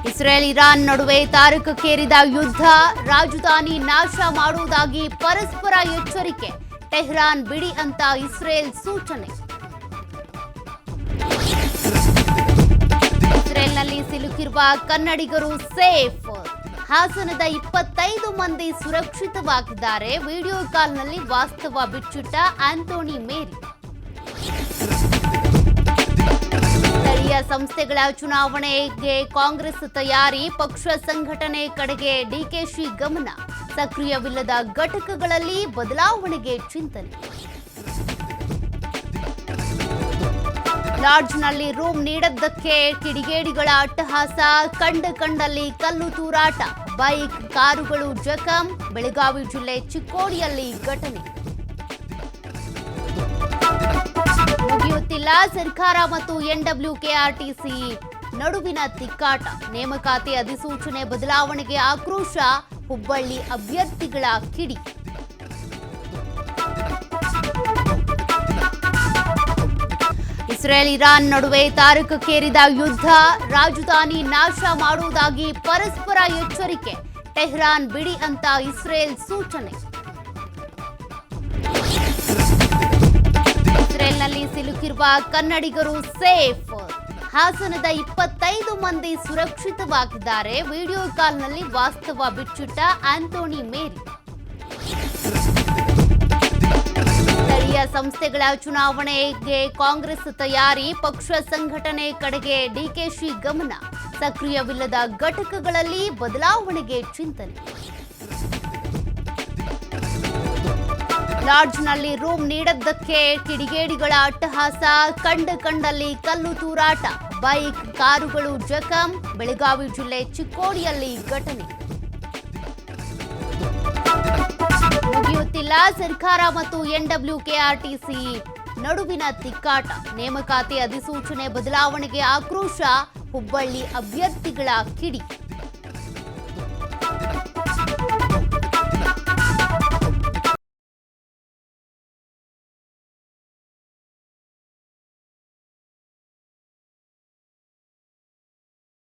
Israel Iran ನಡುವೆ ತಾರಕಕ್ಕೇರಿದ ಯುದ್ಧ, ರಾಜಧಾನಿ ನಾಶ ಮಾಡುವುದಾಗಿ ಪರಸ್ಪರ ಎಚ್ಚರಿಕೆ. ಟೆಹರಾನ್ ಬಿಡಿ ಅಂತ ಇಸ್ರೇಲ್ ಸೂಚನೆ. ಇಸ್ರೇಲ್ನಲ್ಲಿ ಸಿಲುಕಿರುವ ಕನ್ನಡಿಗರು ಸೇಫ್. ಹಾಸನದ 25 ಮಂದಿ ಸುರಕ್ಷಿತವಾಗಿದ್ದಾರೆ. ವಿಡಿಯೋ ಕಾಲ್ನಲ್ಲಿ ವಾಸ್ತವ ಬಿಚ್ಚಿಟ್ಟ ಆಂಟೋನಿ ಮೇರಿ. ಸ್ಥಳೀಯ ಸಂಸ್ಥೆಗಳ ಚುನಾವಣೆಗೆ ಕಾಂಗ್ರೆಸ್ ತಯಾರಿ, ಪಕ್ಷ ಸಂಘಟನೆ ಕಡೆಗೆ ಡಿಕೆಶಿ ಗಮನ. ಸಕ್ರಿಯವಿಲ್ಲದ ಘಟಕಗಳಲ್ಲಿ ಬದಲಾವಣೆಗೆ ಚಿಂತನೆ. ಲಾಡ್ಜ್ನಲ್ಲಿ ರೂಮ್ ನೀಡದ್ದಕ್ಕೆ ಕಿಡಿಗೇಡಿಗಳ ಅಟ್ಟಹಾಸ, ಕಂಡಲ್ಲಿ ಕಲ್ಲು ತೂರಾಟ, ಬೈಕ್ ಕಾರುಗಳು ಜಖಂ. ಬೆಳಗಾವಿ ಜಿಲ್ಲೆ ಚಿಕ್ಕೋಡಿಯಲ್ಲಿ ಘಟನೆ. ಮುಗಿಯುತ್ತಿಲ್ಲ ಸರ್ಕಾರ ಮತ್ತು NWKRTC ನಡುವಿನ ತಿಕ್ಕಾಟ. ನೇಮಕಾತಿ ಅಧಿಸೂಚನೆ ಬದಲಾವಣೆಗೆ ಆಕ್ರೋಶ, ಹುಬ್ಬಳ್ಳಿ ಅಭ್ಯರ್ಥಿಗಳ ಕಿಡಿ. ಇಸ್ರೇಲ್ ಇರಾನ್ ನಡುವೆ ತಾರಕಕ್ಕೇರಿದ ಯುದ್ಧ, ರಾಜಧಾನಿ ನಾಶ ಮಾಡುವುದಾಗಿ ಪರಸ್ಪರ ಎಚ್ಚರಿಕೆ. ಟೆಹರಾನ್ ಬಿಡಿ ಅಂತ ಇಸ್ರೇಲ್ ಸೂಚನೆ. ಇಸ್ರೇಲ್ನಲ್ಲಿ ಸಿಲುಕಿರುವ ಕನ್ನಡಿಗರು ಸೇಫ್. ಹಾಸನದ 25 ಮಂದಿ ಸುರಕ್ಷಿತವಾಗಿದ್ದಾರೆ. ವಿಡಿಯೋ ಕಾಲ್ನಲ್ಲಿ ವಾಸ್ತವ ಬಿಚ್ಚಿಟ್ಟ ಆಂಟೋನಿ ಮೇರಿ. ಸ್ಥಳೀಯ ಸಂಸ್ಥೆಗಳ ಚುನಾವಣೆಗೆ ಕಾಂಗ್ರೆಸ್ ತಯಾರಿ, ಪಕ್ಷ ಸಂಘಟನೆ ಕಡೆಗೆ ಡಿಕೆಶಿ ಗಮನ. ಸಕ್ರಿಯವಿಲ್ಲದ ಘಟಕಗಳಲ್ಲಿ ಬದಲಾವಣೆಗೆ ಚಿಂತನೆ. ಲಾಡ್ಜ್ನಲ್ಲಿ ರೂಮ್ ನೀಡದ್ದಕ್ಕೆ ಕಿಡಿಗೇಡಿಗಳ ಅಟ್ಟಹಾಸ, ಕಂಡಲ್ಲಿ ಕಲ್ಲು ತೂರಾಟ, ಬೈಕ್ ಕಾರುಗಳು ಜಖಂ. ಬೆಳಗಾವಿ ಜಿಲ್ಲೆ ಚಿಕ್ಕೋಡಿಯಲ್ಲಿ ಘಟನೆ. ಮುಗಿಯುತ್ತಿಲ್ಲ ಸರ್ಕಾರ ಮತ್ತು NWKRTC ನಡುವಿನ ತಿಕ್ಕಾಟ. ನೇಮಕಾತಿ ಅಧಿಸೂಚನೆ ಬದಲಾವಣೆಗೆ ಆಕ್ರೋಶ, ಹುಬ್ಬಳ್ಳಿ ಅಭ್ಯರ್ಥಿಗಳ ಕಿಡಿ.